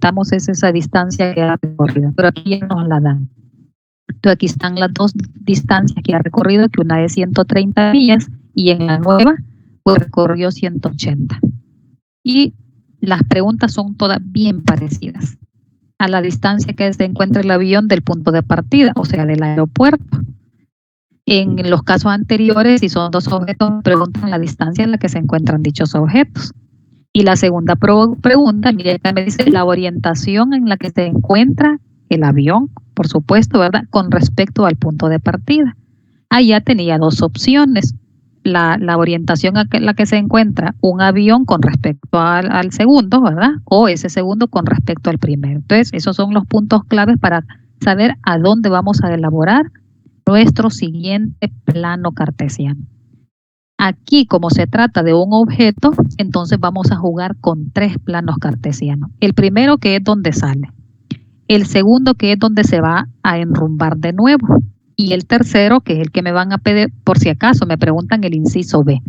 necesitamos es esa distancia que ha recorrido, pero aquí ya nos la dan. Entonces aquí están las dos distancias que ha recorrido, que una es 130 millas y en la nueva pues recorrió 180. Y las preguntas son todas bien parecidas a la distancia que se encuentra el avión del punto de partida, o sea, del aeropuerto. En los casos anteriores, si son dos objetos, preguntan la distancia en la que se encuentran dichos objetos. Y la segunda pregunta, mire, acá me dice la orientación en la que se encuentra el avión, por supuesto, ¿verdad? Con respecto al punto de partida. Allá tenía dos opciones. La orientación en la que se encuentra un avión con respecto al segundo, ¿verdad? O ese segundo con respecto al primero. Entonces, esos son los puntos claves para saber a dónde vamos a elaborar nuestro siguiente plano cartesiano. Aquí, como se trata de un objeto, entonces vamos a jugar con tres planos cartesianos. El primero, que es donde sale. El segundo, que es donde se va a enrumbar de nuevo. Y el tercero, que es el que me van a pedir, por si acaso me preguntan el inciso B.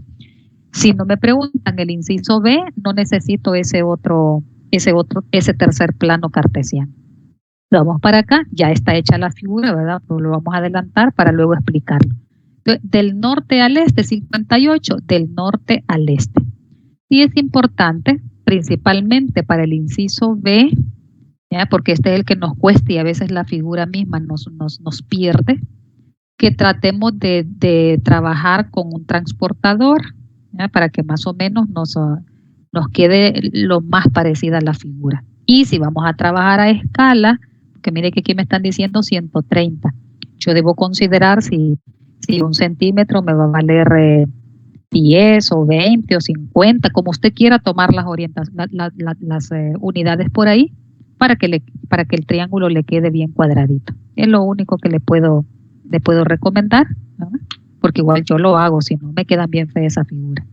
Si no me preguntan el inciso B, no necesito ese tercer plano cartesiano. Vamos para acá, ya está hecha la figura, ¿verdad? Lo vamos a adelantar para luego explicarlo. Entonces, del norte al este, 58, del norte al este. Y es importante, principalmente para el inciso B, ¿ya? Porque este es el que nos cuesta y a veces la figura misma nos pierde, que tratemos de trabajar con un transportador, ¿ya? Para que más o menos nos quede lo más parecida a la figura. Y si vamos a trabajar a escala, porque mire que aquí me están diciendo 130, yo debo considerar si un centímetro me va a valer 10 o 20 o 50, como usted quiera tomar las unidades por ahí, para que el triángulo le quede bien cuadradito. Es lo único que le puedo recomendar, ¿no? Porque igual yo lo hago, si no me quedan bien feas esa figura.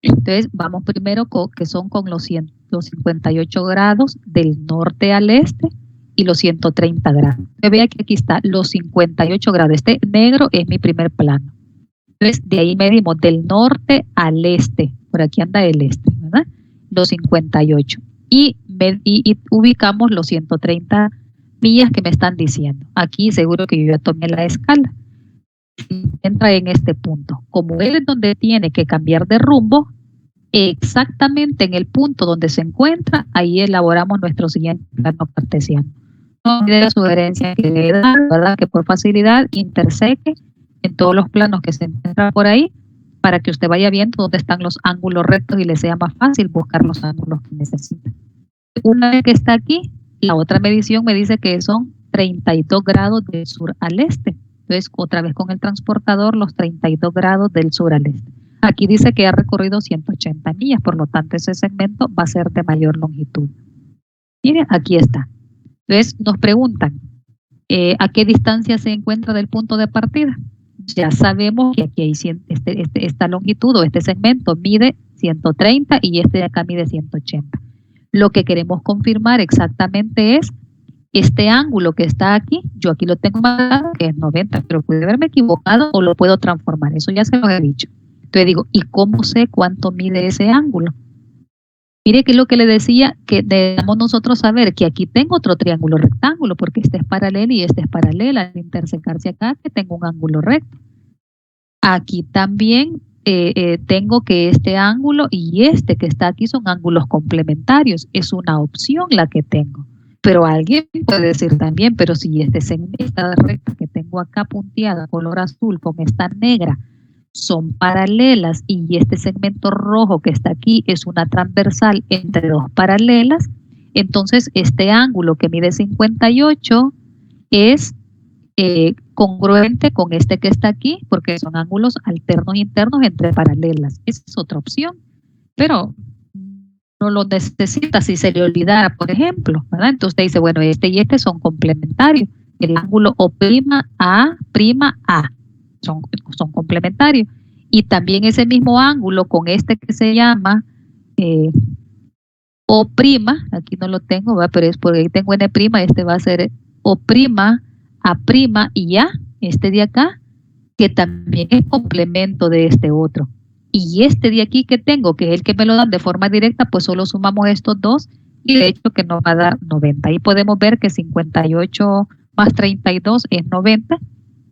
Entonces vamos primero que son con los 158 grados del norte al este y los 130 grados. Vea que aquí está los 58 grados. Este negro es mi primer plano. Entonces de ahí medimos del norte al este. Por aquí anda el este, ¿verdad? Los 58. Y ubicamos los 130 millas que me están diciendo. Aquí seguro que yo ya tomé la escala. Entra en este punto. Como él es donde tiene que cambiar de rumbo, exactamente en el punto donde se encuentra, ahí elaboramos nuestro siguiente plano cartesiano. No olvide la sugerencia que le da, ¿verdad? Que por facilidad interseque en todos los planos que se encuentran por ahí, para que usted vaya viendo dónde están los ángulos rectos y le sea más fácil buscar los ángulos que necesita. Una vez que está aquí, la otra medición me dice que son 32 grados del sur al este. Entonces, otra vez con el transportador, los 32 grados del sur al este. Aquí dice que ha recorrido 180 millas, por lo tanto ese segmento va a ser de mayor longitud. Miren, aquí está. Entonces nos preguntan, ¿a qué distancia se encuentra del punto de partida? Ya sabemos que aquí hay esta longitud o este segmento mide 130 y este de acá mide 180. Lo que queremos confirmar exactamente es este ángulo que está aquí, yo aquí lo tengo marcado que es 90, pero puede haberme equivocado o lo puedo transformar, eso ya se lo he dicho. Entonces digo, ¿y cómo sé cuánto mide ese ángulo? Mire que es lo que le decía, que debemos nosotros saber que aquí tengo otro triángulo rectángulo, porque este es paralelo y este es paralelo, al intersecarse acá que tengo un ángulo recto. Aquí también tengo que este ángulo y este que está aquí son ángulos complementarios, es una opción la que tengo. Pero alguien puede decir también, pero si esta recta que tengo acá punteada, color azul, con esta negra, son paralelas y este segmento rojo que está aquí es una transversal entre dos paralelas, entonces este ángulo que mide 58 es congruente con este que está aquí, porque son ángulos alternos internos entre paralelas. Esa es otra opción, pero no lo necesita si se le olvidara, por ejemplo, ¿verdad? Entonces usted dice, bueno, este y este son complementarios. El ángulo O'A', son complementarios. Y también ese mismo ángulo con este que se llama O', aquí no lo tengo, ¿verdad? Pero es porque ahí tengo N', este va a ser O', A' y A, este de acá, que también es complemento de este otro. Y este de aquí que tengo, que es el que me lo dan de forma directa, pues solo sumamos estos dos y de hecho que nos va a dar 90. Ahí podemos ver que 58 más 32 es 90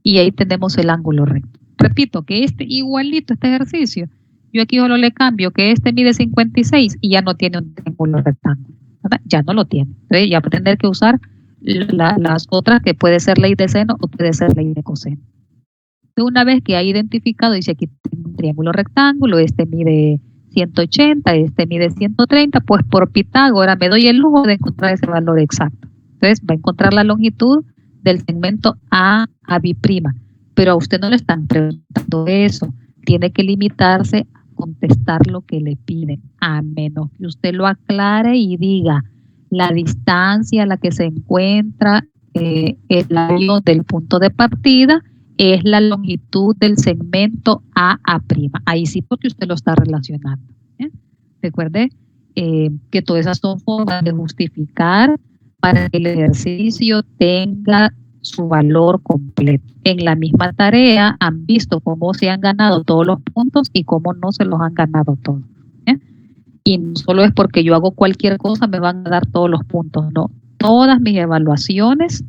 y ahí tenemos el ángulo recto. Repito que igualito este ejercicio, yo aquí solo le cambio que este mide 56 y ya no tiene un triángulo rectángulo, ¿verdad? Ya no lo tiene. Entonces ya va a tener que usar las otras, que puede ser ley de seno o puede ser ley de coseno. Una vez que ha identificado, dice aquí tengo un triángulo rectángulo, este mide 180, este mide 130, pues por Pitágoras me doy el lujo de encontrar ese valor exacto. Entonces va a encontrar la longitud del segmento A a B', pero a usted no le están preguntando eso, tiene que limitarse a contestar lo que le piden, a menos que usted lo aclare y diga la distancia a la que se encuentra el avión del punto de partida es la longitud del segmento A'. Ahí sí, porque usted lo está relacionando. Recuerde que todas esas son formas de justificar para que el ejercicio tenga su valor completo. En la misma tarea han visto cómo se han ganado todos los puntos y cómo no se los han ganado todos. Y no solo es porque yo hago cualquier cosa me van a dar todos los puntos, no. Todas mis evaluaciones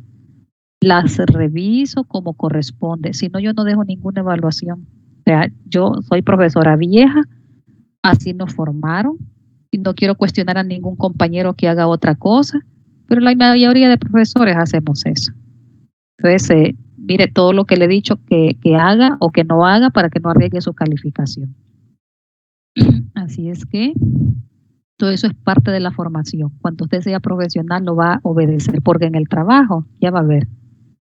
las reviso como corresponde, si no yo no dejo ninguna evaluación. O sea, yo soy profesora vieja, así nos formaron y no quiero cuestionar a ningún compañero que haga otra cosa, pero la mayoría de profesores hacemos eso. Entonces, mire todo lo que le he dicho que haga o que no haga para que no arriesgue su calificación. Así es que todo eso es parte de la formación. Cuando usted sea profesional lo va a obedecer, porque en el trabajo ya va a ver.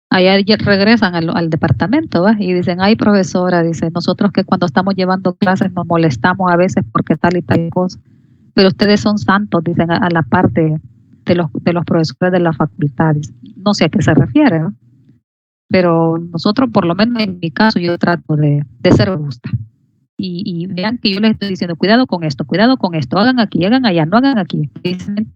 Allá regresan al departamento, ¿va? Y dicen, ay profesora, dice, nosotros que cuando estamos llevando clases nos molestamos a veces porque tal y tal cosa, pero ustedes son santos, dicen a la parte de los profesores de las facultades. No sé a qué se refiere, ¿no? Pero nosotros, por lo menos en mi caso, yo trato de ser justa. Y vean que yo les estoy diciendo, cuidado con esto, hagan aquí, hagan allá, no hagan aquí,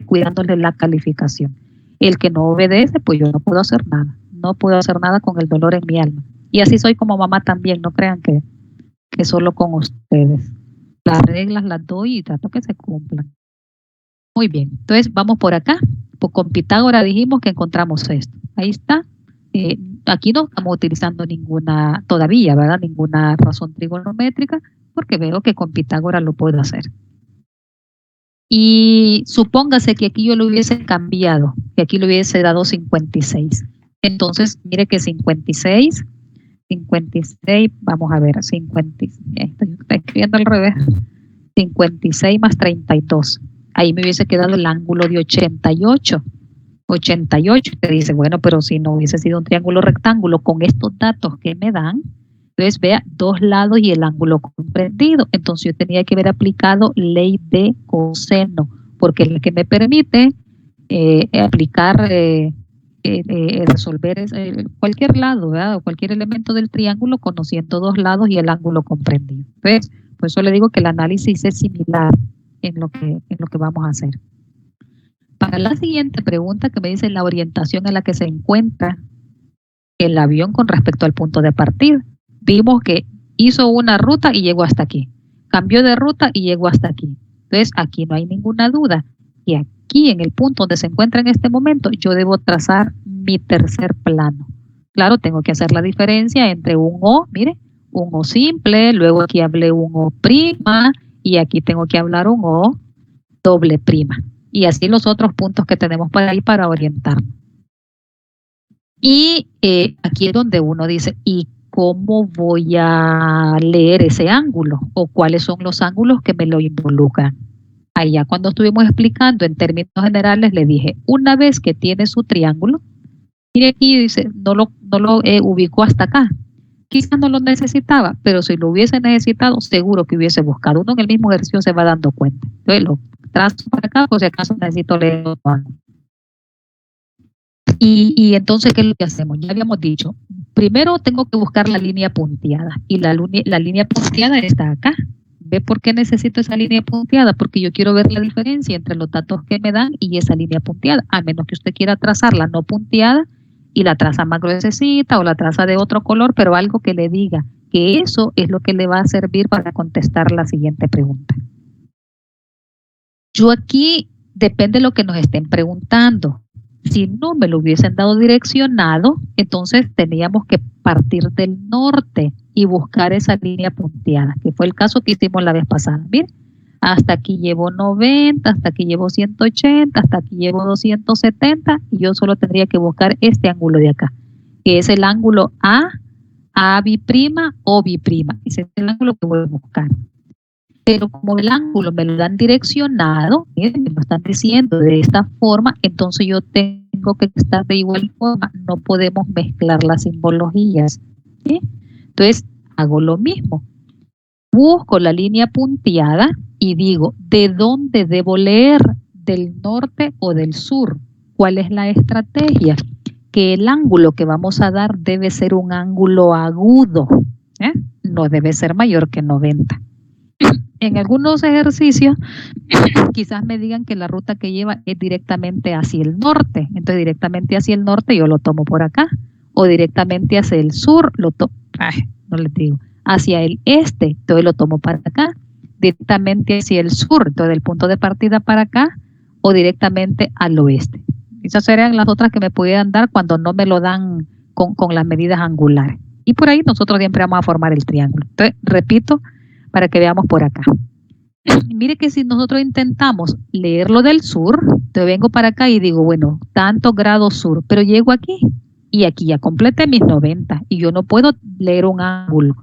cuidándole la calificación. El que no obedece, pues yo no puedo hacer nada. No puedo hacer nada con el dolor en mi alma. Y así soy como mamá también, no crean que solo con ustedes. Las reglas las doy y trato que se cumplan. Muy bien, entonces vamos por acá. Pues con Pitágoras dijimos que encontramos esto. Ahí está. Aquí no estamos utilizando ninguna, todavía, ¿verdad? Ninguna razón trigonométrica, porque veo que con Pitágoras lo puedo hacer. Y supóngase que aquí yo lo hubiese cambiado, que aquí le hubiese dado 56. Entonces, mire que 56, vamos a ver, 56, estoy escribiendo al revés, 56 más 32. Ahí me hubiese quedado el ángulo de 88. 88, te dice, bueno, pero si no hubiese sido un triángulo rectángulo con estos datos que me dan, entonces vea, dos lados y el ángulo comprendido. Entonces yo tenía que haber aplicado ley de coseno, porque es la que me permite aplicar, resolver cualquier lado, ¿verdad? O cualquier elemento del triángulo conociendo dos lados y el ángulo comprendido. Entonces, por eso le digo que el análisis es similar en lo que vamos a hacer. Para la siguiente pregunta que me dice la orientación en la que se encuentra el avión con respecto al punto de partida. Vimos que hizo una ruta y llegó hasta aquí. Cambió de ruta y llegó hasta aquí. Entonces, aquí no hay ninguna duda. Y aquí, en el punto donde se encuentra en este momento, yo debo trazar mi tercer plano. Claro, tengo que hacer la diferencia entre un O, mire, un O simple, luego aquí hablé un O prima, y aquí tengo que hablar un O doble prima. Y así los otros puntos que tenemos por ahí para orientarnos. Y aquí es donde uno dice, ¿y cómo voy a leer ese ángulo? ¿O cuáles son los ángulos que me lo involucran? Allá cuando estuvimos explicando en términos generales, le dije, una vez que tiene su triángulo, mire aquí dice, no lo ubicó hasta acá. Quizás no lo necesitaba, pero si lo hubiese necesitado, seguro que hubiese buscado. Uno en el mismo ejercicio se va dando cuenta. Entonces lo trazo para acá, por si acaso necesito leer otro ángulo. Y entonces, ¿qué es lo que hacemos? Ya habíamos dicho, primero tengo que buscar la línea punteada, y la línea punteada está acá. ¿Ve por qué necesito esa línea punteada? Porque yo quiero ver la diferencia entre los datos que me dan y esa línea punteada, a menos que usted quiera trazarla no punteada y la traza más gruesecita o la traza de otro color, pero algo que le diga que eso es lo que le va a servir para contestar la siguiente pregunta. Yo aquí depende de lo que nos estén preguntando. Si no me lo hubiesen dado direccionado, entonces teníamos que partir del norte y buscar esa línea punteada, que fue el caso que hicimos la vez pasada. Miren, hasta aquí llevo 90, hasta aquí llevo 180, hasta aquí llevo 270 y yo solo tendría que buscar este ángulo de acá, que es el ángulo A biprima o biprima. Ese es el ángulo que voy a buscar. Pero como el ángulo me lo dan direccionado, miren, me lo están diciendo de esta forma, entonces yo tengo que estar de igual forma, no podemos mezclar las simbologías, ¿sí? Entonces hago lo mismo, busco la línea punteada y digo, ¿de dónde debo leer? ¿Del norte o del sur? ¿Cuál es la estrategia? Que el ángulo que vamos a dar debe ser un ángulo agudo, ¿eh? No debe ser mayor que 90. En algunos ejercicios quizás me digan que la ruta que lleva es directamente hacia el norte, entonces directamente hacia el norte yo lo tomo por acá, o directamente hacia el sur, no les digo, hacia el este, entonces lo tomo para acá, directamente hacia el sur, entonces del punto de partida para acá, o directamente al oeste. Esas serían las otras que me pudieran dar cuando no me lo dan con las medidas angulares. Y por ahí nosotros siempre vamos a formar el triángulo. Entonces, repito, para que veamos por acá. Mire que si nosotros intentamos leerlo del sur, te vengo para acá y digo, bueno, tantos grados sur, pero llego aquí y aquí ya completé mis 90 y yo no puedo leer un ángulo.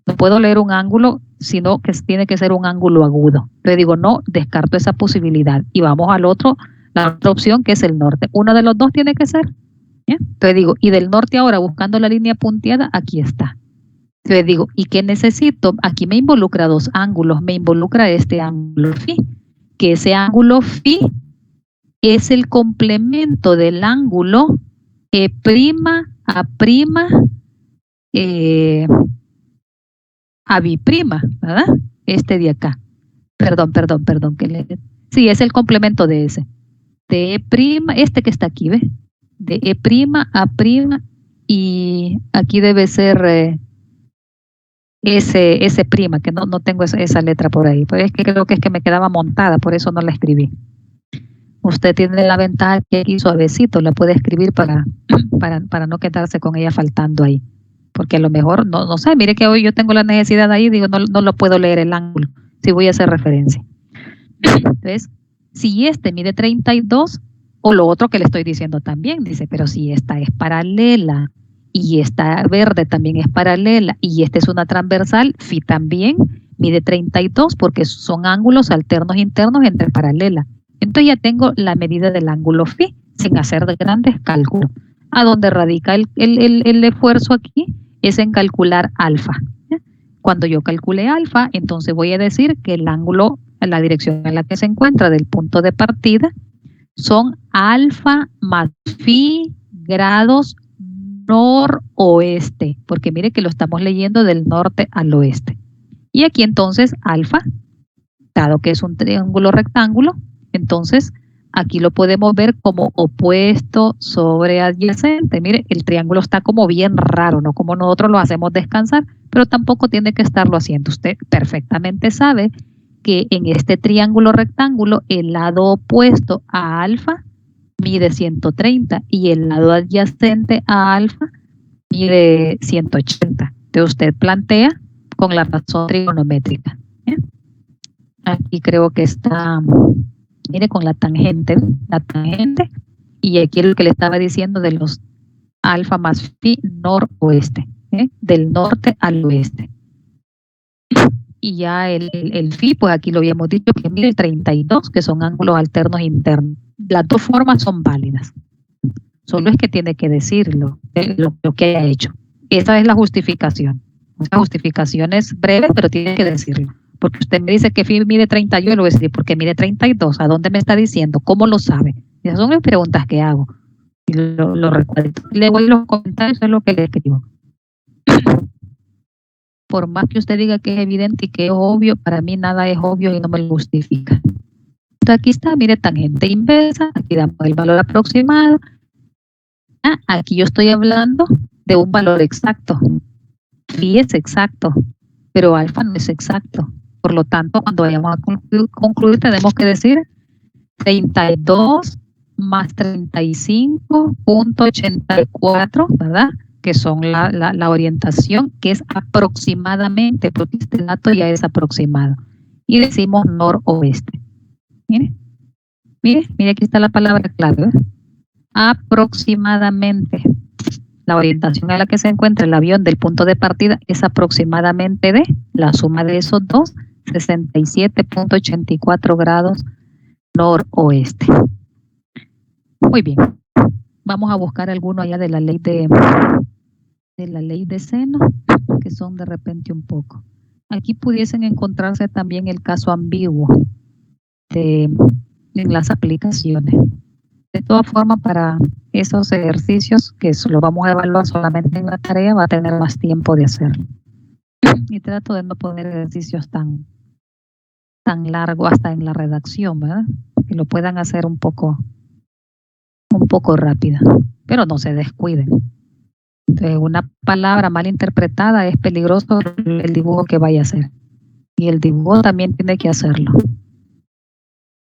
No puedo leer un ángulo, sino que tiene que ser un ángulo agudo. Entonces digo, no, descarto esa posibilidad y vamos al otro, la otra opción que es el norte. Uno de los dos tiene que ser. ¿Ya? Entonces digo, y del norte ahora buscando la línea punteada, aquí está. Entonces digo, ¿y qué necesito? Aquí me involucra dos ángulos, me involucra este ángulo phi, que ese ángulo phi es el complemento del ángulo E' A', a bi'prima, ¿verdad? Este de acá. Perdón. Sí, es el complemento de ese. De E', este que está aquí, ¿ve? De E', A', y aquí debe ser ese prima, que no tengo esa letra por ahí, pero es que creo que es que me quedaba montada, por eso no la escribí. Usted tiene la ventaja que aquí suavecito la puede escribir para no quedarse con ella faltando ahí, porque a lo mejor, no sé, mire que hoy yo tengo la necesidad ahí, digo, no lo puedo leer el ángulo, si voy a hacer referencia. Entonces, si este mide 32, o lo otro que le estoy diciendo también, dice, pero si esta es paralela, y esta verde también es paralela, y esta es una transversal, phi también mide 32, porque son ángulos alternos internos entre paralelas. Entonces ya tengo la medida del ángulo phi, sin hacer de grandes cálculos. A donde radica el esfuerzo aquí es en calcular alfa. Cuando yo calcule alfa, entonces voy a decir que el ángulo, la dirección en la que se encuentra del punto de partida, son alfa más phi grados noroeste, porque mire que lo estamos leyendo del norte al oeste. Y aquí entonces alfa, dado que es un triángulo rectángulo, entonces aquí lo podemos ver como opuesto sobre adyacente. Mire, el triángulo está como bien raro, no como nosotros lo hacemos descansar, pero tampoco tiene que estarlo haciendo. Usted perfectamente sabe que en este triángulo rectángulo el lado opuesto a alfa mide 130 y el lado adyacente a alfa mide 180. Entonces usted plantea con la razón trigonométrica. ¿Eh? Aquí creo que está, mire, con la tangente, y aquí lo que le estaba diciendo de los alfa más phi noroeste, del norte al oeste. Y ya el phi, pues aquí lo habíamos dicho que mide 32, que son ángulos alternos internos. Las dos formas son válidas. Solo es que tiene que decirlo, lo que haya hecho. Esa es la justificación. La justificación es breve, pero tiene que decirlo. Porque usted me dice que phi mide 32, yo le voy a decir, porque mide 32. ¿A dónde me está diciendo? ¿Cómo lo sabe? Esas son las preguntas que hago. Y lo recuerdo. Le voy a los comentarios, eso es lo que le escribo. Por más que usted diga que es evidente y que es obvio, para mí nada es obvio y no me lo justifica. Entonces aquí está, mire, tangente inversa, aquí damos el valor aproximado. Aquí yo estoy hablando de un valor exacto. Phi es exacto, pero alfa no es exacto. Por lo tanto, cuando vayamos a concluir tenemos que decir 32 más 35.84, ¿verdad? Que son la orientación, que es aproximadamente, porque este dato ya es aproximado. Y decimos noroeste. Mire, aquí está la palabra clave, ¿verdad? Aproximadamente. La orientación a la que se encuentra el avión del punto de partida es aproximadamente de la suma de esos dos, 67.84 grados noroeste. Muy bien. Vamos a buscar alguno allá de la ley de seno, que son de repente un poco. Aquí pudiesen encontrarse también el caso ambiguo en las aplicaciones. De todas formas, para esos ejercicios, que lo vamos a evaluar solamente en la tarea, va a tener más tiempo de hacerlo. Y trato de no poner ejercicios tan largos hasta en la redacción, ¿verdad? Que lo puedan hacer un poco rápida, pero no se descuiden. Entonces, una palabra mal interpretada es peligroso el dibujo que vaya a hacer. Y el dibujo también tiene que hacerlo.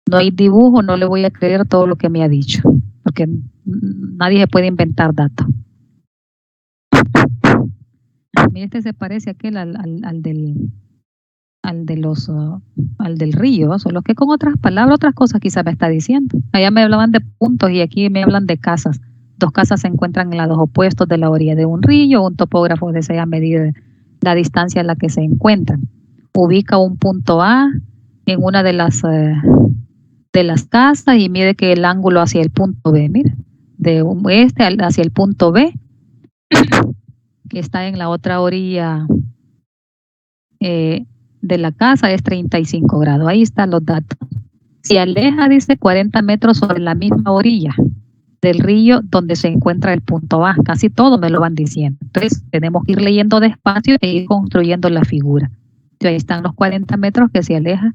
No hay dibujo, no le voy a creer todo lo que me ha dicho, porque nadie se puede inventar datos. Mira, este se parece a aquel al del río, solo que con otras palabras, otras cosas quizás me está diciendo. Allá me hablaban de puntos y aquí me hablan de casas. Dos casas se encuentran en lados opuestos de la orilla de un río. Un topógrafo desea medir la distancia en la que se encuentran. Ubica un punto A en una de las casas y mide que el ángulo hacia el punto B, mira, de este hacia el punto B, que está en la otra orilla de la casa, es 35 grados. Ahí están los datos. Se aleja, dice, 40 metros sobre la misma orilla del río donde se encuentra el punto A. Casi todo me lo van diciendo. Entonces, tenemos que ir leyendo despacio e ir construyendo la figura. Entonces, ahí están los 40 metros que se aleja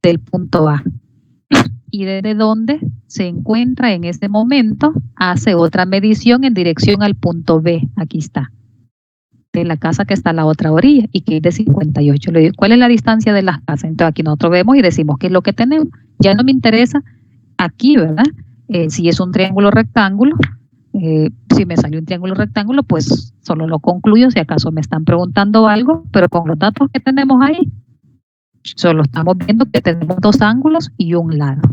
del punto A. Y desde donde se encuentra en ese momento, hace otra medición en dirección al punto B. Aquí está. De la casa que está a la otra orilla y que es de 58. Le digo, ¿cuál es la distancia de las casas? Entonces aquí nosotros vemos y decimos qué es lo que tenemos. Ya no me interesa aquí, ¿verdad? Si es un triángulo rectángulo, si me salió un triángulo rectángulo, pues solo lo concluyo si acaso me están preguntando algo, pero con los datos que tenemos ahí, solo estamos viendo que tenemos dos ángulos y un lado.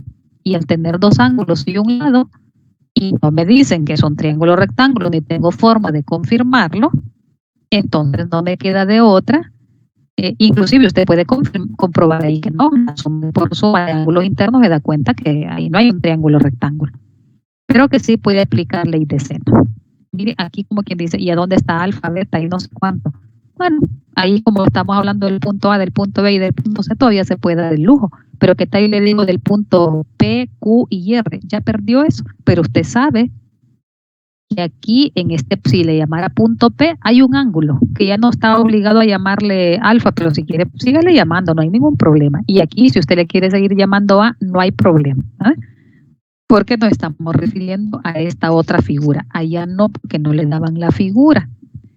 Y al tener dos ángulos y un lado, y no me dicen que es un triángulo rectángulo, ni tengo forma de confirmarlo, entonces no me queda de otra. Inclusive usted puede comprobar ahí que no, por suma de ángulos internos se da cuenta que ahí no hay un triángulo rectángulo. Pero que sí puede aplicar ley de seno. Mire, aquí como quien dice, ¿y a dónde está alfa, beta y no sé cuánto? Bueno, ahí como estamos hablando del punto A, del punto B y del punto C, todavía se puede dar el lujo. Pero que tal le digo del punto P, Q y R, ya perdió eso. Pero usted sabe que aquí en si le llamara punto P, hay un ángulo que ya no está obligado a llamarle alfa, pero si quiere, sígale llamando, no hay ningún problema. Y aquí, si usted le quiere seguir llamando A, no hay problema, ¿eh? Porque nos estamos refiriendo a esta otra figura. Allá no, porque no le daban la figura.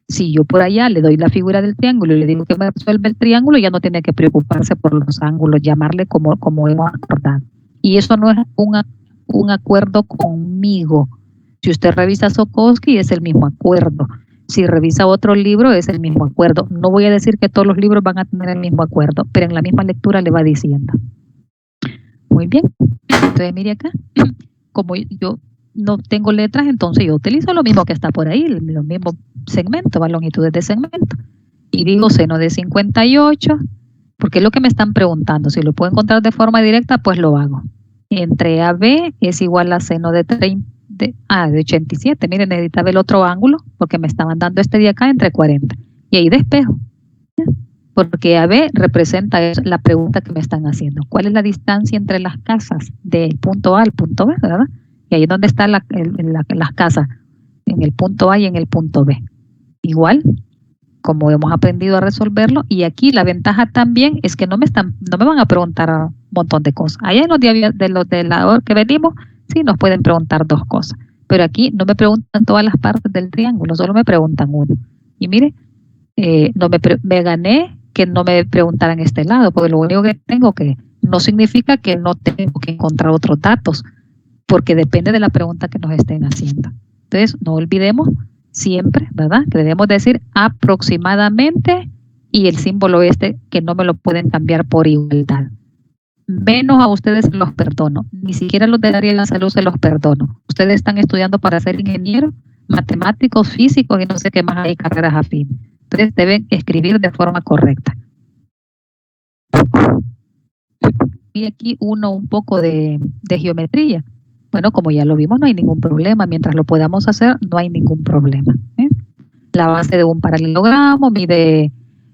Si yo por allá le doy la figura del triángulo y le digo que me resuelve el triángulo, ya no tiene que preocuparse por los ángulos, llamarle como hemos acordado. Y eso no es un acuerdo conmigo. Si usted revisa Sokowski, es el mismo acuerdo. Si revisa otro libro, es el mismo acuerdo. No voy a decir que todos los libros van a tener el mismo acuerdo, pero en la misma lectura le va diciendo. Muy bien. Entonces, mire acá. Como yo no tengo letras, entonces yo utilizo lo mismo que está por ahí, los mismos segmentos, longitudes de segmento. Y digo seno de 58, porque es lo que me están preguntando. Si lo puedo encontrar de forma directa, pues lo hago. Entre AB es igual a seno de 87. Miren, necesitaba el otro ángulo, porque me estaban dando este de acá entre 40. Y ahí despejo. Porque AB representa la pregunta que me están haciendo. ¿Cuál es la distancia entre las casas del punto A al punto B, ¿verdad? Y ahí es donde están las casas, en el punto A y en el punto B. Igual, como hemos aprendido a resolverlo, y aquí la ventaja también es que no me van a preguntar un montón de cosas. Allá en los de la hora que venimos, sí nos pueden preguntar dos cosas, pero aquí no me preguntan todas las partes del triángulo, solo me preguntan uno. Y mire, me gané que no me preguntaran este lado, porque lo único que tengo que No significa que no tengo que encontrar otros datos, porque depende de la pregunta que nos estén haciendo. Entonces, no olvidemos siempre, ¿verdad? Que debemos decir aproximadamente y el símbolo que no me lo pueden cambiar por igualdad. Menos a ustedes los perdono, ni siquiera los del área de la salud se los perdono. Ustedes están estudiando para ser ingenieros, matemáticos, físicos y no sé qué más hay carreras afines. Entonces deben escribir de forma correcta. Y aquí un poco de geometría. Bueno, como ya lo vimos, no hay ningún problema. Mientras lo podamos hacer, no hay ningún problema. La base de un paralelogramo mide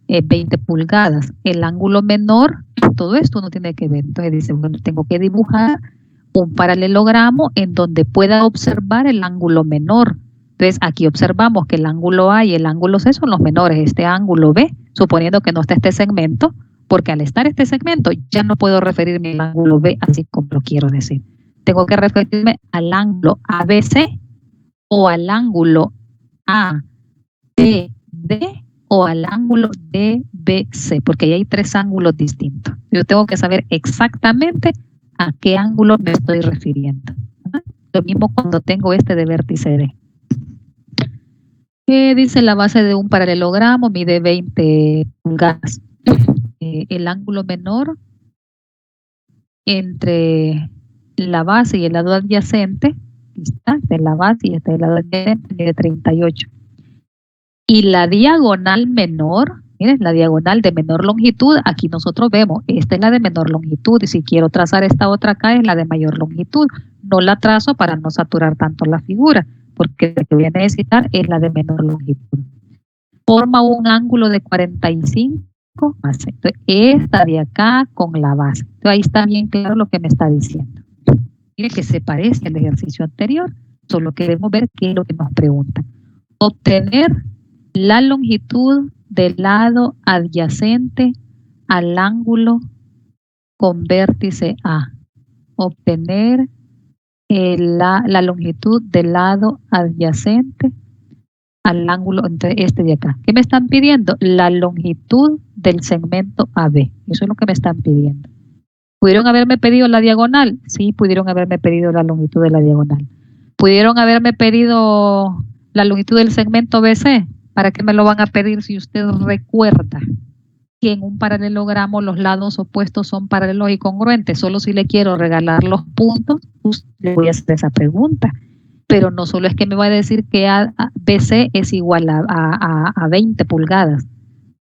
20 pulgadas. El ángulo menor, todo esto no tiene que ver. Entonces dice, bueno, tengo que dibujar un paralelogramo en donde pueda observar el ángulo menor. Entonces aquí observamos que el ángulo A y el ángulo C son los menores. Este ángulo B, suponiendo que no está este segmento, porque al estar este segmento ya no puedo referirme al ángulo B así como lo quiero decir. Tengo que referirme al ángulo ABC o al ángulo ABD o al ángulo DBC, porque ahí hay tres ángulos distintos. Yo tengo que saber exactamente a qué ángulo me estoy refiriendo. Lo mismo cuando tengo este de vértice D. ¿Qué dice la base de un paralelogramo? Mide 20 pulgadas. El ángulo menor entre la base y el lado adyacente, está de la base y este del lado adyacente, mide 38. Y la diagonal menor, miren, la diagonal de menor longitud, aquí nosotros vemos, esta es la de menor longitud, y si quiero trazar esta otra acá es la de mayor longitud. No la trazo para no saturar tanto la figura, porque lo que voy a necesitar es la de menor longitud. Forma un ángulo de 45 más. Entonces, esta de acá con la base. Entonces, ahí está bien claro lo que me está diciendo. Mire que se parece al ejercicio anterior, solo queremos ver qué es lo que nos preguntan. Obtener la longitud del lado adyacente al ángulo con vértice A. Obtener la longitud del lado adyacente al ángulo entre este de acá. ¿Qué me están pidiendo? La longitud del segmento AB. Eso es lo que me están pidiendo. ¿Pudieron haberme pedido la diagonal? Sí, pudieron haberme pedido la longitud de la diagonal. ¿Pudieron haberme pedido la longitud del segmento BC? ¿Para qué me lo van a pedir si usted recuerda que en un paralelogramo los lados opuestos son paralelos y congruentes? Solo si le quiero regalar los puntos, le voy a hacer esa pregunta. Pero no solo es que me va a decir que BC es igual a 20 pulgadas,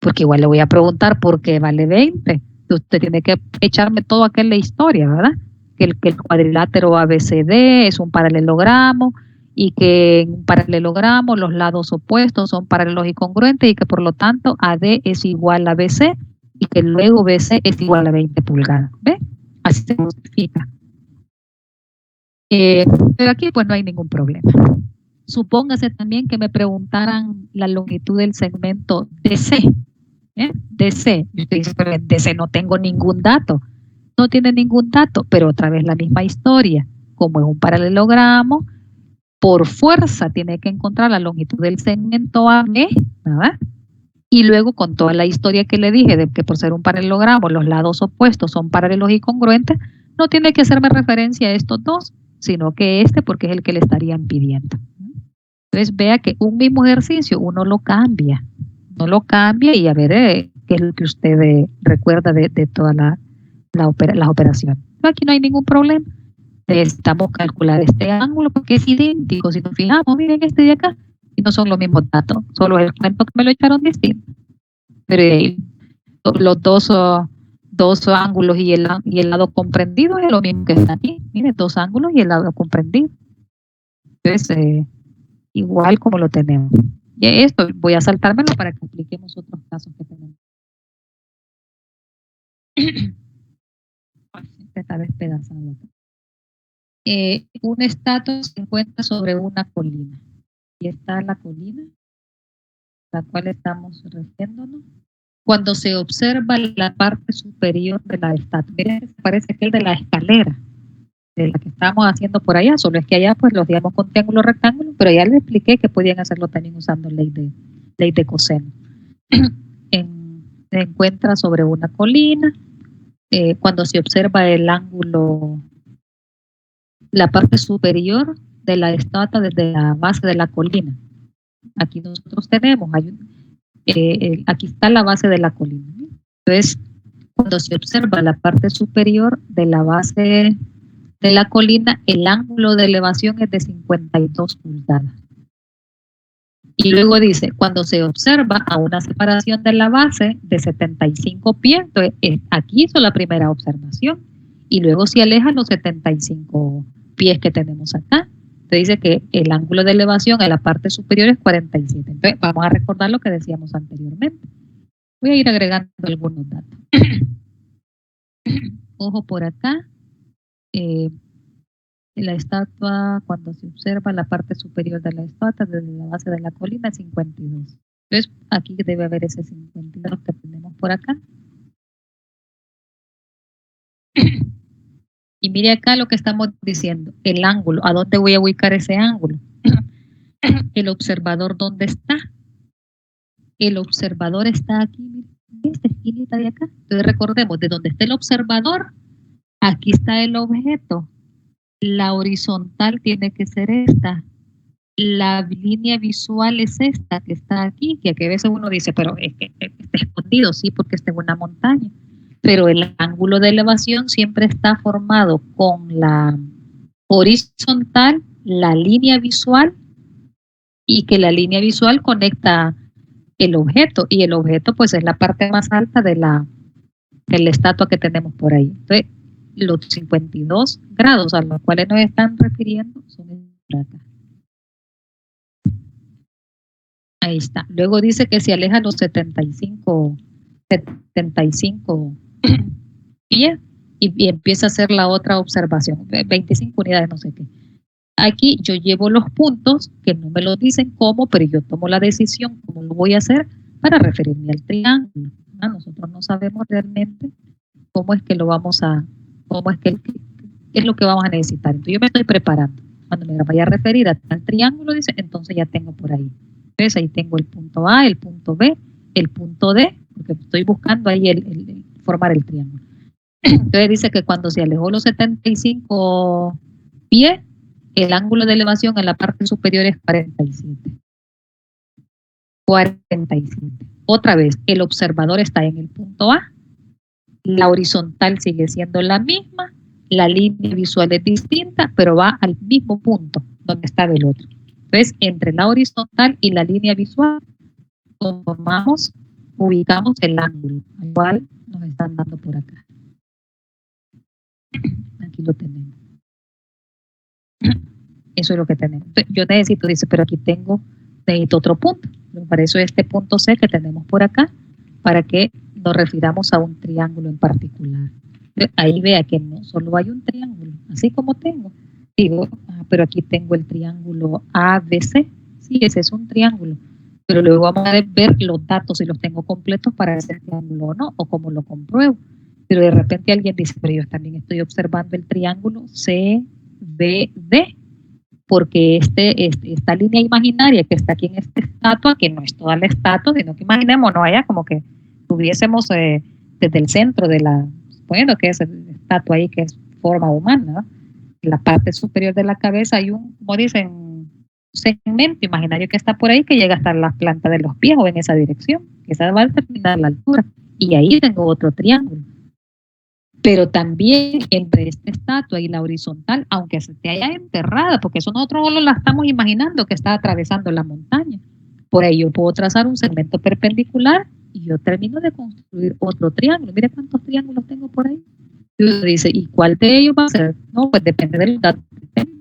porque igual le voy a preguntar por qué vale 20. Usted tiene que echarme todo aquel de historia, ¿verdad? Que el cuadrilátero ABCD es un paralelogramo y que en un paralelogramo los lados opuestos son paralelos y congruentes y que por lo tanto AD es igual a BC y que luego BC es igual a 20 pulgadas. ¿Ve? Así se justifica. Pero aquí pues no hay ningún problema. Supóngase también que me preguntaran la longitud del segmento DC. DC. Y usted dice, pero en DC no tengo ningún dato. No tiene ningún dato, pero otra vez la misma historia. Como es un paralelogramo, por fuerza tiene que encontrar la longitud del segmento AB, ¿verdad? Y luego con toda la historia que le dije de que por ser un paralelogramo los lados opuestos son paralelos y congruentes, no tiene que hacerme referencia a estos dos, sino que porque es el que le estarían pidiendo. Entonces vea que un mismo ejercicio uno lo cambia, y a ver qué es lo que usted recuerda de todas las operaciones. Pero aquí no hay ningún problema. Necesitamos calcular este ángulo porque es idéntico. Si nos fijamos, miren este de acá, y no son los mismos datos, solo el cuento que me lo echaron distinto. Pero los dos ángulos y el lado comprendido es lo mismo que está aquí. Miren, dos ángulos y el lado comprendido. Entonces, igual como lo tenemos. Y esto voy a saltármelo para que apliquemos otros casos que tenemos. Está despedazado. Un estatua se encuentra sobre una colina. Y está la colina, a la cual estamos refiriéndonos. Cuando se observa la parte superior de la estatua, miren, parece que el de la escalera, de la que estábamos haciendo por allá, solo es que allá pues los digamos con triángulo rectángulo, pero ya les expliqué que podían hacerlo también usando ley de coseno. Se encuentra sobre una colina, cuando se observa el ángulo, la parte superior de la estatua desde la base de la colina. Aquí nosotros tenemos, aquí está la base de la colina. Entonces, cuando se observa la parte superior de la base de la colina, el ángulo de elevación es de 52 pulgadas. Y luego dice, cuando se observa a una separación de la base de 75 pies, entonces aquí hizo la primera observación, y luego se aleja los 75 pies que tenemos acá. Entonces dice que el ángulo de elevación en la parte superior es 47. Entonces vamos a recordar lo que decíamos anteriormente. Voy a ir agregando algunos datos. Ojo por acá. La estatua, cuando se observa la parte superior de la estatua desde la base de la colina, 52. Entonces, aquí debe haber ese 52 que tenemos por acá. Y mire acá lo que estamos diciendo, el ángulo. ¿A dónde voy a ubicar ese ángulo? El observador, ¿dónde está? El observador está aquí, mire, esta esquinita de acá. Entonces, recordemos, de donde está el observador, aquí está el objeto. La horizontal tiene que ser esta. La línea visual es esta que está aquí, que a veces uno dice, pero es que está escondido, sí, porque está en una montaña. Pero el ángulo de elevación siempre está formado con la horizontal, la línea visual, y que la línea visual conecta el objeto, y el objeto pues es la parte más alta de la estatua que tenemos por ahí. Entonces, los 52 grados a los cuales nos están refiriendo son por acá. Ahí está. Luego dice que se aleja los 75 pies y empieza a hacer la otra observación, 25 unidades, no sé qué. Aquí yo llevo los puntos, que no me lo dicen cómo, pero yo tomo la decisión cómo lo voy a hacer para referirme al triángulo. Nosotros no sabemos realmente cómo es que lo vamos a, cómo es que, qué es lo que vamos a necesitar. Entonces yo me estoy preparando. Cuando me vaya a referir al triángulo, dice, entonces ya tengo por ahí. Entonces ahí tengo el punto A, el punto B, el punto D, porque estoy buscando ahí el formar el triángulo. Entonces dice que cuando se alejó los 75 pies, el ángulo de elevación en la parte superior es 47. 47. Otra vez, el observador está en el punto A, la horizontal sigue siendo la misma, la línea visual es distinta, pero va al mismo punto donde está el otro. Entonces, entre la horizontal y la línea visual, ubicamos el ángulo, al cual nos están dando por acá. Aquí lo tenemos. Eso es lo que tenemos. Yo necesito, dice, pero aquí necesito otro punto. Para eso este punto C que tenemos por acá, para que nos refiramos a un triángulo en particular. Ahí vea que no solo hay un triángulo, así como tengo. Digo, pero aquí tengo el triángulo ABC. Sí, ese es un triángulo. Pero luego vamos a ver los datos si los tengo completos para ese triángulo o no, o cómo lo compruebo. Pero de repente alguien dice, pero yo también estoy observando el triángulo CBD, porque esta línea imaginaria que está aquí en esta estatua, que no es toda la estatua, sino que imaginémonos allá como que tuviésemos desde el centro de la, bueno, que es la estatua ahí que es forma humana, ¿no? En la parte superior de la cabeza hay un, como dicen, segmento imaginario que está por ahí que llega hasta la planta de los pies o en esa dirección, que esa va a determinar la altura, y ahí tengo otro triángulo. Pero también entre esta estatua y la horizontal, aunque se esté allá enterrada, porque eso nosotros solo la estamos imaginando que está atravesando la montaña, por ahí yo puedo trazar un segmento perpendicular y yo termino de construir otro triángulo. Mire cuántos triángulos tengo por ahí. Y uno dice, ¿y cuál de ellos va a ser? No, pues depende de los datos que tenga.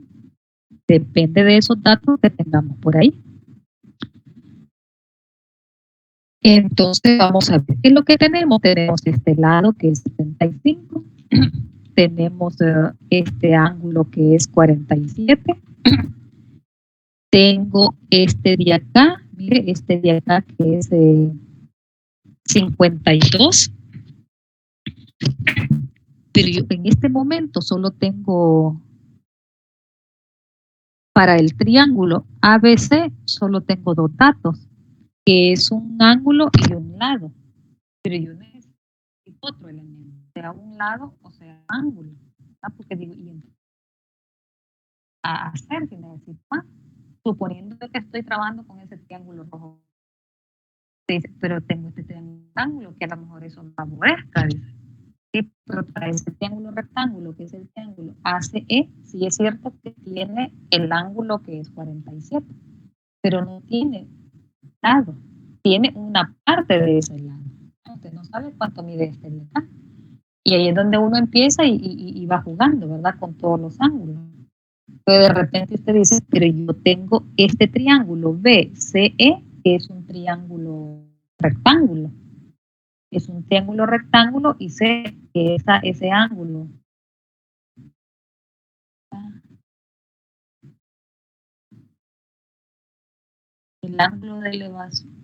Depende de esos datos que tengamos por ahí. Entonces vamos a ver qué es lo que tenemos. Tenemos este lado que es 75. Tenemos este ángulo que es 47. Tengo este de acá, mire, este de acá que es 52. Pero yo en este momento solo tengo, para el triángulo ABC, solo tengo dos datos, que es un ángulo y un lado. Pero yo necesito otro elemento. sea un lado o sea un ángulo. Porque digo, y entonces, a hacer si necesito más, suponiendo que estoy trabajando con ese triángulo rojo. Dice, pero tengo este triángulo que a lo mejor eso no favorezca, dice. Sí, pero para ese triángulo rectángulo, que es el triángulo ACE, sí es cierto que tiene el ángulo que es 47, pero no tiene lado, tiene una parte de ese lado. Usted no sabe cuánto mide este de acá. Y ahí es donde uno empieza y va jugando, ¿verdad? Con todos los ángulos. Pero de repente usted dice, pero yo tengo este triángulo BCE, que es un triángulo rectángulo. Es un triángulo rectángulo y sé que ese ángulo. El ángulo de elevación,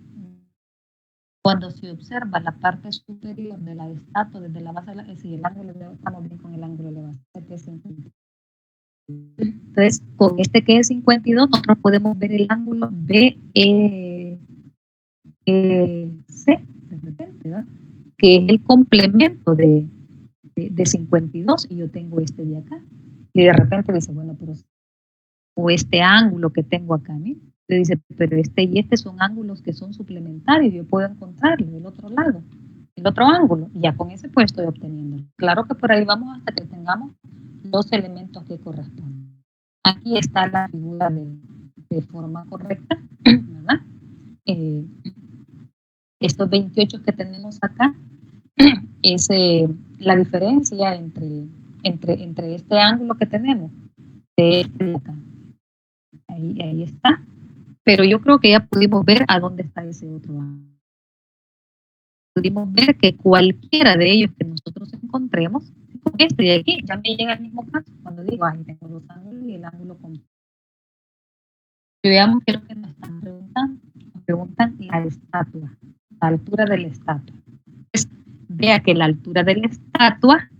cuando se observa la parte superior de la estatua desde la base de la, sí, el ángulo de, estamos bien con el ángulo de elevación, que es 50. Entonces, con este que es 52, nosotros podemos ver el ángulo C, de repente, ¿verdad? Que es el complemento de 52 y yo tengo este de acá. Y de repente dice, bueno, pero o este ángulo que tengo acá, ¿no? Te dice, pero este y este son ángulos que son suplementarios, yo puedo encontrarlo del otro lado, el otro ángulo, y ya con ese pues estoy obteniendo. Claro que por ahí vamos hasta que tengamos los elementos que corresponden. Aquí está la figura de forma correcta, ¿verdad? Eh, estos 28 que tenemos acá es la diferencia entre este ángulo que tenemos de este de acá. Ahí está. Pero yo creo que ya pudimos ver a dónde está ese otro ángulo. Pudimos ver que cualquiera de ellos que nosotros encontremos, con este de aquí, ya me llega al mismo caso. Cuando digo, ahí tengo los ángulos y el ángulo completo. Veamos qué es lo que nos están preguntando. Nos preguntan la estatua, la altura de la estatua. Entonces, vea que la altura de la estatua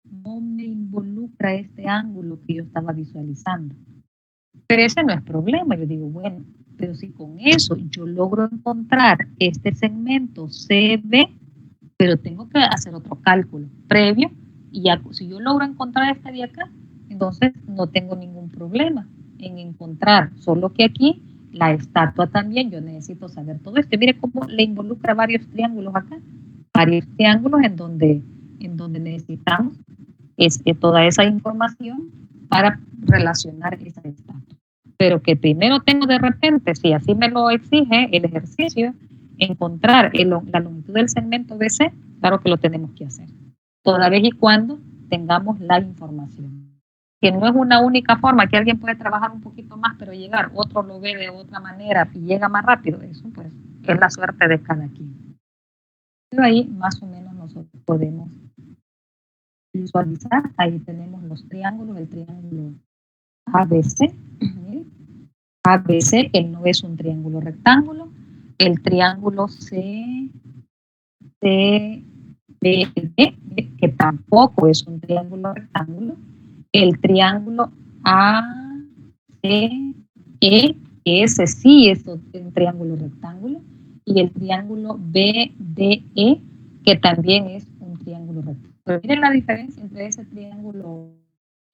no me involucra este ángulo que yo estaba visualizando. Pero ese no es problema. Yo digo, bueno, pero si con eso yo logro encontrar este segmento CB, pero tengo que hacer otro cálculo previo, y ya si yo logro encontrar este de acá, entonces no tengo ningún problema en encontrar, solo que aquí la estatua también, yo necesito saber todo esto. Mire cómo le involucra varios triángulos acá, varios triángulos en donde necesitamos toda esa información para relacionar esa estatua. Pero que primero tengo de repente, si así me lo exige el ejercicio, encontrar la longitud del segmento BC, claro que lo tenemos que hacer. Toda vez y cuando tengamos la información. Que no es una única forma, que alguien puede trabajar un poquito más, pero llegar, otro lo ve de otra manera y llega más rápido. Eso pues es la suerte de cada quien. Pero ahí más o menos nosotros podemos visualizar, ahí tenemos los triángulos, el triángulo ABC, ABC, que no es un triángulo rectángulo, el triángulo CBD, que tampoco es un triángulo rectángulo, el triángulo ACE, que ese sí es un triángulo rectángulo, y el triángulo BDE, que también es un triángulo rectángulo. Pero miren la diferencia entre ese triángulo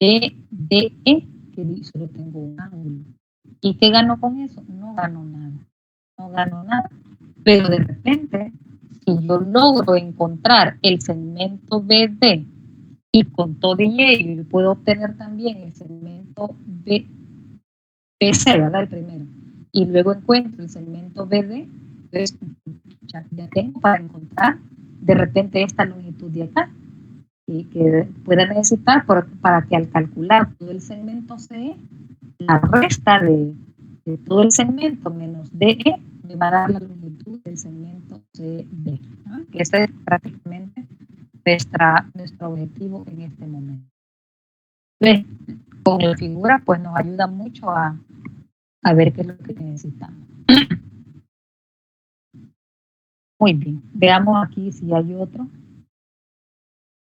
BDE, que solo tengo un ángulo. ¿Y qué gano con eso? No gano nada, no gano nada. Pero de repente, si yo logro encontrar el segmento BD y con todo ello yo puedo obtener también el segmento BC, ¿verdad? El primero. Y luego encuentro el segmento BD, entonces ya tengo para encontrar de repente esta longitud de acá y que pueda necesitar para que al calcular todo el segmento CE, la resta de todo el segmento menos DE me va a dar la longitud del segmento CD, ¿no? Que ese es prácticamente nuestro objetivo en este momento. Entonces, con la figura pues nos ayuda mucho a ver qué es lo que necesitamos. Muy bien, veamos aquí si hay otro.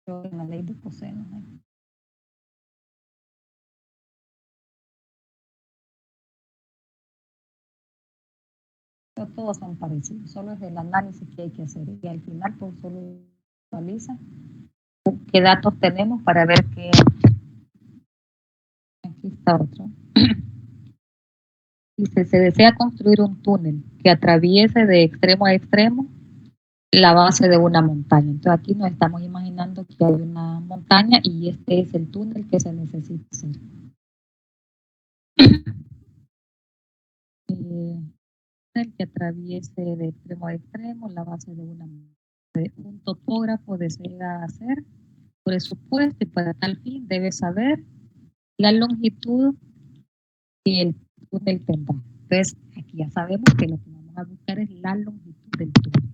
En la ley de cosenos. Todos son parecidos, solo es el análisis que hay que hacer y al final pues solo actualiza. ¿Qué datos tenemos para ver qué? Aquí está otro. Dice, se desea construir un túnel que atraviese de extremo a extremo la base de una montaña. Entonces aquí nos estamos imaginando que hay una montaña y este es el túnel que se necesita hacer. El que atraviese de extremo a extremo la base de una montaña. Un topógrafo desea hacer presupuesto y para tal fin debe saber la longitud que el túnel tendrá. Entonces aquí ya sabemos que lo que vamos a buscar es la longitud del túnel.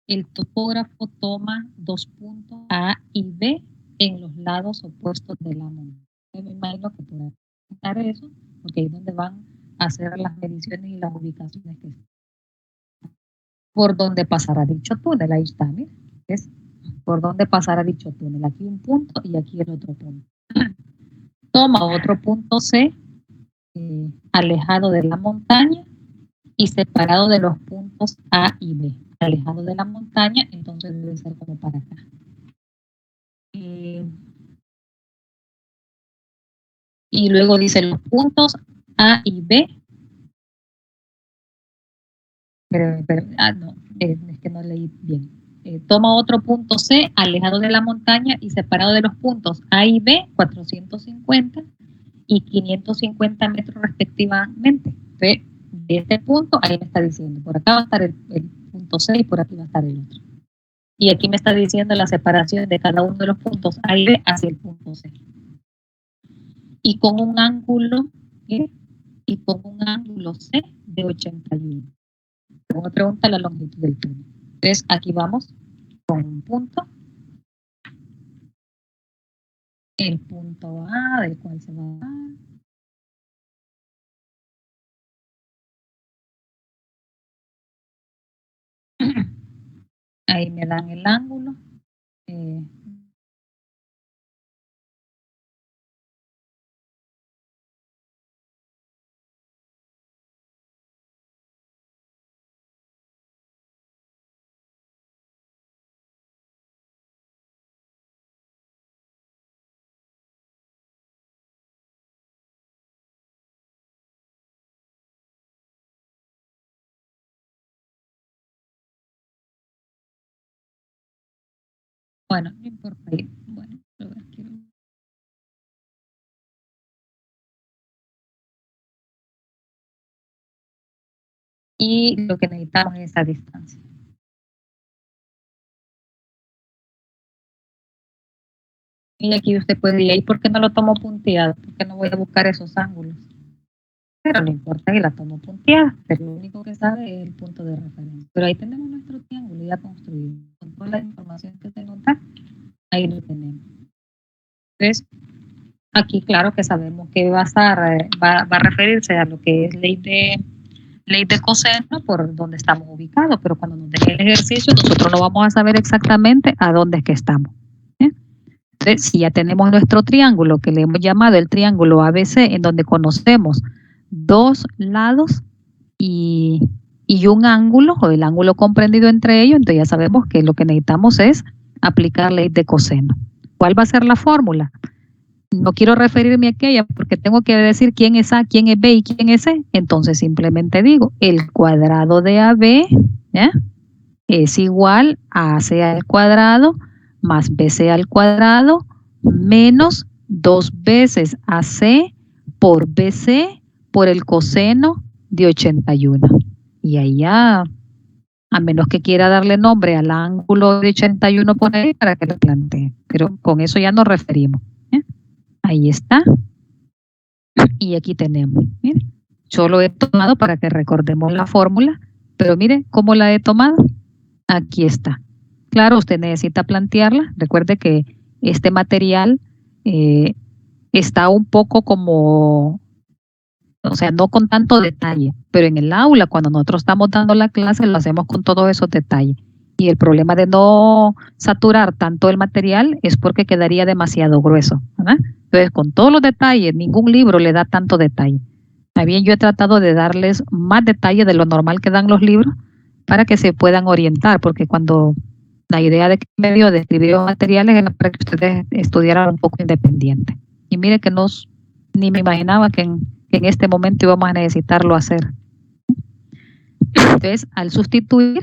El topógrafo toma 2 puntos A y B en los lados opuestos de la montaña. Yo me imagino que podrán estar eso, porque ahí es donde van a hacer las mediciones y las ubicaciones que están. Por donde pasará dicho túnel, ahí está, mira, es por donde pasará dicho túnel. Aquí un punto y aquí el otro punto. Toma otro punto C, alejado de la montaña y separado de los puntos A y B. Alejado de la montaña, entonces debe ser como para acá. Y luego dice los puntos A y B. No, es que no leí bien. Toma otro punto C, alejado de la montaña y separado de los puntos A y B, 450 y 550 metros respectivamente. Entonces, de este punto, ahí me está diciendo, por acá va a estar el punto C y por aquí va a estar el otro. Y aquí me está diciendo la separación de cada uno de los puntos A y B hacia el punto C. Y con un ángulo, C de 81. Luego me pregunta la longitud del túnel. Entonces, aquí vamos con un punto. El punto A del cual se va a dar. Ahí me dan el ángulo. Bueno, no importa. Bueno, quiero. Y lo que necesitamos es esa distancia. Y aquí usted puede ir, ¿por qué no lo tomo punteado? ¿Por qué no voy a buscar esos ángulos? Pero no importa que la tomo punteada, pero lo único que sabe es el punto de referencia. Pero ahí tenemos nuestro triángulo ya construido. Con toda la información que tengo acá, ahí lo tenemos. Entonces, aquí claro que sabemos que va a referirse a lo que es ley de coseno por donde estamos ubicados, pero cuando nos deje el ejercicio nosotros no vamos a saber exactamente a dónde es que estamos. Entonces, si ya tenemos nuestro triángulo que le hemos llamado el triángulo ABC, en donde conocemos dos lados y un ángulo, o el ángulo comprendido entre ellos, entonces ya sabemos que lo que necesitamos es aplicar ley de coseno. ¿Cuál va a ser la fórmula? No quiero referirme a aquella porque tengo que decir quién es A, quién es B y quién es C. Entonces simplemente digo, el cuadrado de AB, ¿ya?, es igual a AC al cuadrado más BC al cuadrado menos 2 veces AC por BC por el coseno de 81. Y ahí ya, a menos que quiera darle nombre al ángulo de 81 por ahí para que lo plantee. Pero con eso ya nos referimos. Ahí está. Y aquí tenemos. Mire, yo lo he tomado para que recordemos la fórmula, pero mire cómo la he tomado. Aquí está. Claro, usted necesita plantearla. Recuerde que este material está un poco como, o sea, no con tanto detalle, pero en el aula, cuando nosotros estamos dando la clase, lo hacemos con todos esos detalles. Y el problema de no saturar tanto el material es porque quedaría demasiado grueso, ¿verdad? Entonces, con todos los detalles, ningún libro le da tanto detalle. También yo he tratado de darles más detalle de lo normal que dan los libros para que se puedan orientar, porque cuando La idea de que me dio de escribir los materiales era para que ustedes estudiaran un poco independiente. Y mire que ni me imaginaba que en este momento íbamos a necesitarlo hacer. Entonces, al sustituir,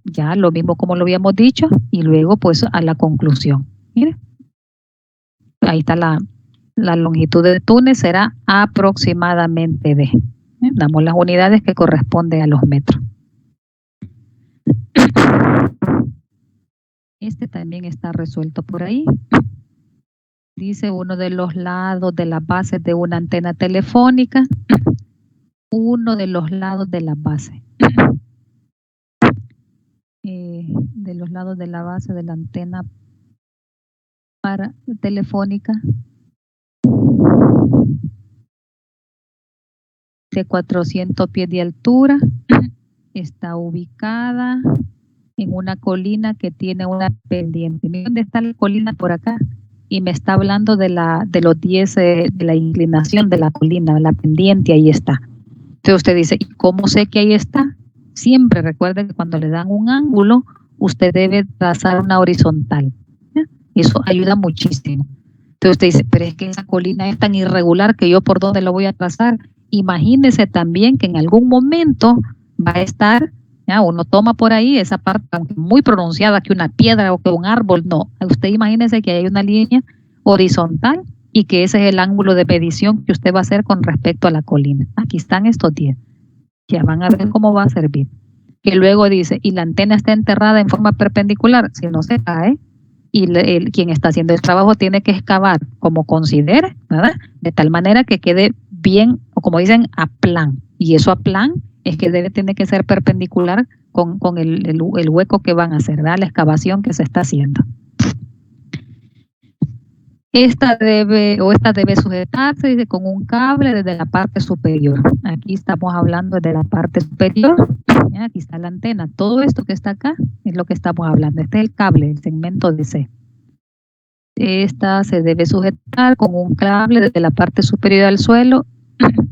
ya lo mismo como lo habíamos dicho, y luego pues a la conclusión. Mire, ahí está la longitud del túnel, será aproximadamente D. Damos las unidades que corresponden a los metros. Este también está resuelto por ahí. Dice uno de los lados de las bases de una antena telefónica. Uno de los lados de la base. De los lados de la base de la antena telefónica de 400 pies de altura está ubicada en una colina que tiene una pendiente. Miren dónde está la colina por acá y me está hablando de los 10 de la inclinación de la colina, la pendiente, ahí está. Entonces usted dice, ¿y cómo sé que ahí está? Siempre recuerde que cuando le dan un ángulo, usted debe trazar una horizontal. Eso ayuda muchísimo. Entonces usted dice, pero es que esa colina es tan irregular que yo por dónde lo voy a trazar. Imagínese también que en algún momento va a estar, ¿ya? Uno toma por ahí esa parte muy pronunciada que una piedra o que un árbol. No, usted imagínese que hay una línea horizontal y que ese es el ángulo de medición que usted va a hacer con respecto a la colina. Aquí están estos 10. Ya van a ver cómo va a servir. Que luego dice, y la antena está enterrada en forma perpendicular, si no se cae, y quien está haciendo el trabajo tiene que excavar como considere, ¿verdad? De tal manera que quede bien, o como dicen, a plan. Y eso a plan es que tiene que ser perpendicular con el hueco que van a hacer, ¿verdad? La excavación que se está haciendo. Esta debe sujetarse, dice, con un cable desde la parte superior. Aquí estamos hablando de la parte superior. ¿Ya? Aquí está la antena. Todo esto que está acá es lo que estamos hablando. Este es el cable, el segmento DC. Esta se debe sujetar con un cable desde la parte superior del suelo,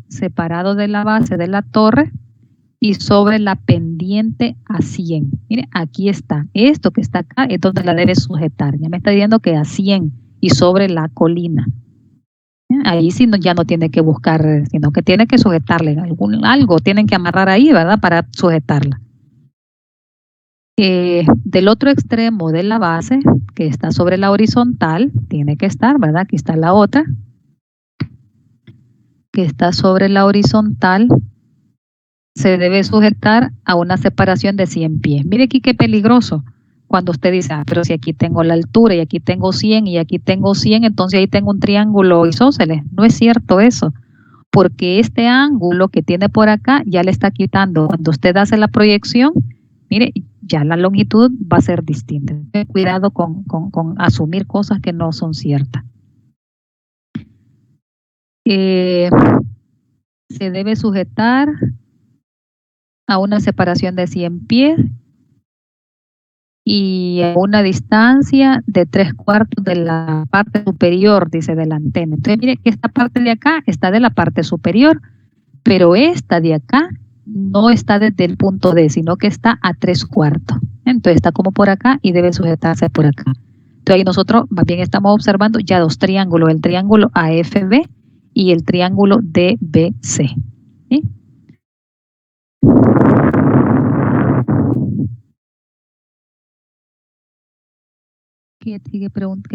separado de la base de la torre y sobre la pendiente a 100. Mire, aquí está. Esto que está acá es donde la debe sujetar. Ya me está diciendo que a 100 y sobre la colina. Ahí sí ya no tiene que buscar, sino que tiene que sujetarle algo, tienen que amarrar ahí, ¿verdad? Para sujetarla. Del otro extremo de la base, que está sobre la horizontal, tiene que estar, ¿verdad? Aquí está la otra, que está sobre la horizontal, se debe sujetar a una separación de 100 pies. Mire aquí qué peligroso. Cuando usted dice, pero si aquí tengo la altura y aquí tengo 100 y aquí tengo 100, entonces ahí tengo un triángulo isósceles. No es cierto eso, porque este ángulo que tiene por acá ya le está quitando. Cuando usted hace la proyección, mire, ya la longitud va a ser distinta. Cuidado con asumir cosas que no son ciertas. Se debe sujetar a una separación de 100 pies y a una distancia de 3/4 de la parte superior, dice, de la antena. Entonces, mire que esta parte de acá está de la parte superior, pero esta de acá no está desde el punto D, sino que está a 3/4. Entonces está como por acá y debe sujetarse por acá. Entonces ahí nosotros más bien estamos observando ya dos triángulos, el triángulo AFB y el triángulo DBC. ¿Sí? ¿Qué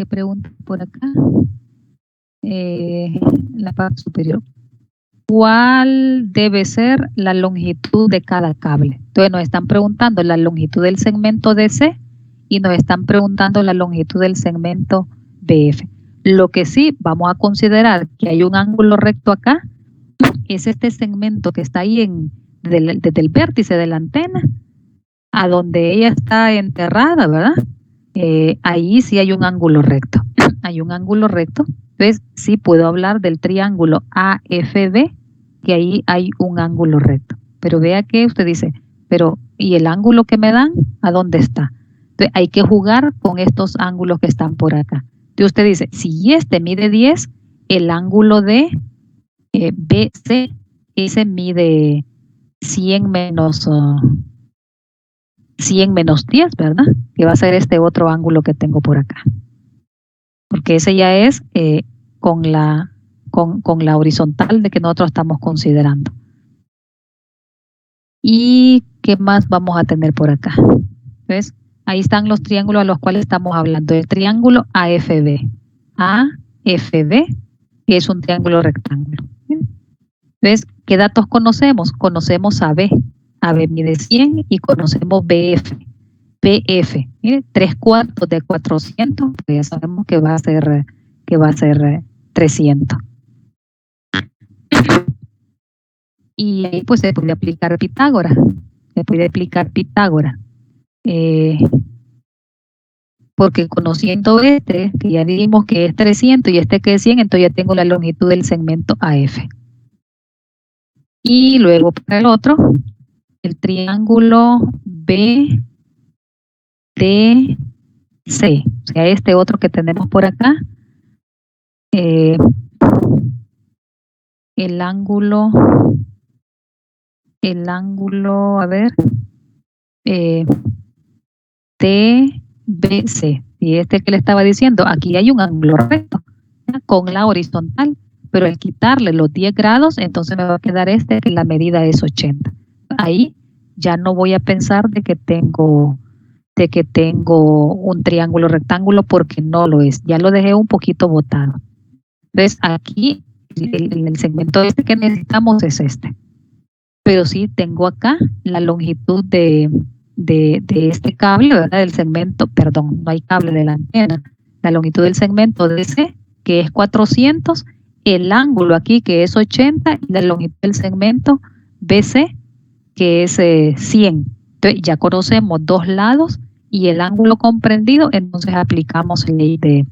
pregunta por acá? La parte superior. ¿Cuál debe ser la longitud de cada cable? Entonces nos están preguntando la longitud del segmento DC y nos están preguntando la longitud del segmento BF. Lo que sí vamos a considerar que hay un ángulo recto acá, es este segmento que está ahí desde el vértice de la antena a donde ella está enterrada, ¿verdad? Ahí sí hay un ángulo recto. Hay un ángulo recto. Entonces sí puedo hablar del triángulo AFB, que ahí hay un ángulo recto. Pero vea que usted dice, pero ¿y el ángulo que me dan? ¿A dónde está? Entonces hay que jugar con estos ángulos que están por acá. Entonces usted dice, si este mide 10, el ángulo de BC, ese mide 100 menos 100 menos 10, ¿verdad? Que va a ser este otro ángulo que tengo por acá. Porque ese ya es con la horizontal de que nosotros estamos considerando. ¿Y qué más vamos a tener por acá? ¿Ves? Ahí están los triángulos a los cuales estamos hablando. El triángulo AFB. AFB, que es un triángulo rectángulo. ¿Ves? ¿Qué datos conocemos? Conocemos AB. AB mide 100 y conocemos BF. BF, mire, 3/4 de 400, pues ya sabemos que va a ser 300. Y ahí pues se puede aplicar Pitágoras. Porque conociendo este, que ya dijimos que es 300 y este que es 100, entonces ya tengo la longitud del segmento AF. Y luego para el otro, el triángulo BDC, o sea, este otro que tenemos por acá, el ángulo, a ver, TBC. Y este que le estaba diciendo, aquí hay un ángulo recto, ¿ya? Con la horizontal, pero al quitarle los 10 grados, entonces me va a quedar este que la medida es 80. Ahí ya no voy a pensar de que tengo un triángulo rectángulo porque no lo es. Ya lo dejé un poquito botado. Entonces aquí el segmento este que necesitamos es este. Pero sí tengo acá la longitud de este cable, ¿verdad? Del segmento, perdón, no hay cable de la antena. La longitud del segmento DC, que es 400, el ángulo aquí, que es 80, y la longitud del segmento BC, que es 100. Entonces ya conocemos dos lados y el ángulo comprendido, entonces aplicamos ley de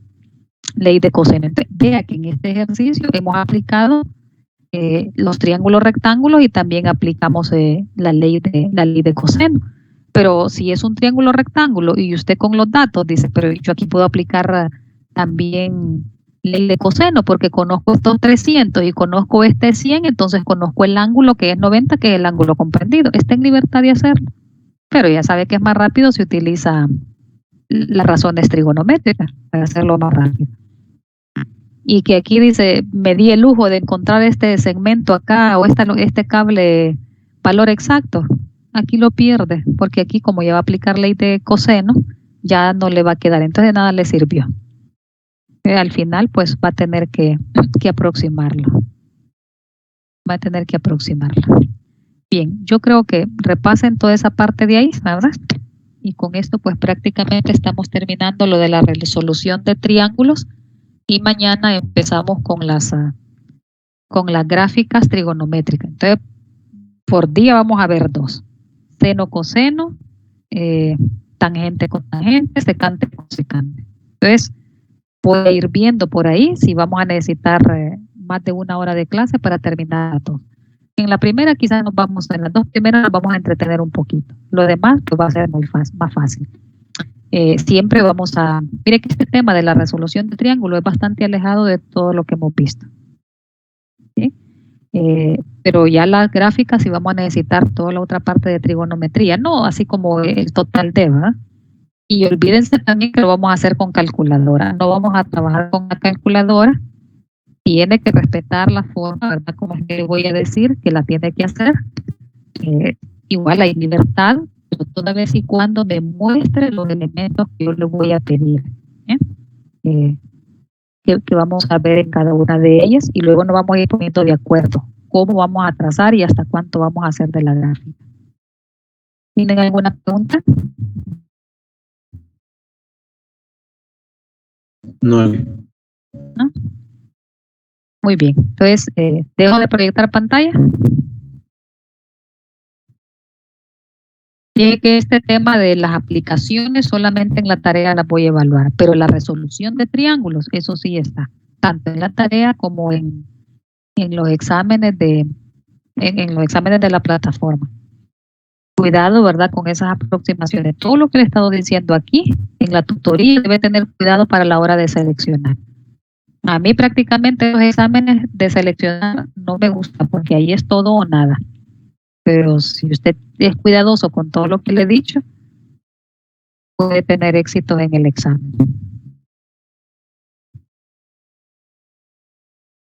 coseno. Entonces, vea que en este ejercicio hemos aplicado los triángulos rectángulos y también aplicamos la ley de coseno. Pero si es un triángulo rectángulo y usted con los datos dice, pero yo aquí puedo aplicar también ley de coseno porque conozco estos 300 y conozco este 100, entonces conozco el ángulo que es 90, que es el ángulo comprendido. Está en libertad de hacerlo, pero ya sabe que es más rápido si utiliza las razones trigonométricas para hacerlo más rápido. Y que aquí dice, me di el lujo de encontrar este segmento acá o este cable valor exacto. Aquí lo pierde, porque aquí como ya va a aplicar ley de coseno, ya no le va a quedar, entonces de nada le sirvió. Al final pues va a tener que aproximarlo. Bien, yo creo que repasen toda esa parte de ahí, ¿verdad? Y con esto pues prácticamente estamos terminando lo de la resolución de triángulos. Y mañana empezamos con las gráficas trigonométricas. Entonces, por día vamos a ver dos: seno, coseno, tangente con tangente, secante con secante. Entonces, voy a ir viendo por ahí si vamos a necesitar más de una hora de clase para terminar todo. En la primera quizás en las dos primeras nos vamos a entretener un poquito. Lo demás pues va a ser más fácil. Siempre mire que este tema de la resolución de triángulo es bastante alejado de todo lo que hemos visto. ¿Sí? Pero ya las gráficas sí vamos a necesitar toda la otra parte de trigonometría, no así como el total de, ¿verdad? Y olvídense también que lo vamos a hacer con calculadora, no vamos a trabajar con la calculadora, tiene que respetar la forma, ¿verdad? Como es que le voy a decir que la tiene que hacer. Igual hay libertad, pero toda vez y cuando me muestre los elementos que yo le voy a pedir, que vamos a ver en cada una de ellas, y luego nos vamos a ir poniendo de acuerdo cómo vamos a trazar y hasta cuánto vamos a hacer de la gráfica. ¿Tienen alguna pregunta? No. ¿No? Muy bien, entonces dejo de proyectar pantalla. Fíjate que este tema de las aplicaciones solamente en la tarea la voy a evaluar, pero la resolución de triángulos, eso sí está, tanto en la tarea como en los exámenes en los exámenes de la plataforma. Cuidado, ¿verdad?, con esas aproximaciones. Todo lo que le he estado diciendo aquí en la tutoría debe tener cuidado para la hora de seleccionar. A mí prácticamente los exámenes de seleccionar no me gustan porque ahí es todo o nada. Pero si usted es cuidadoso con todo lo que le he dicho, puede tener éxito en el examen.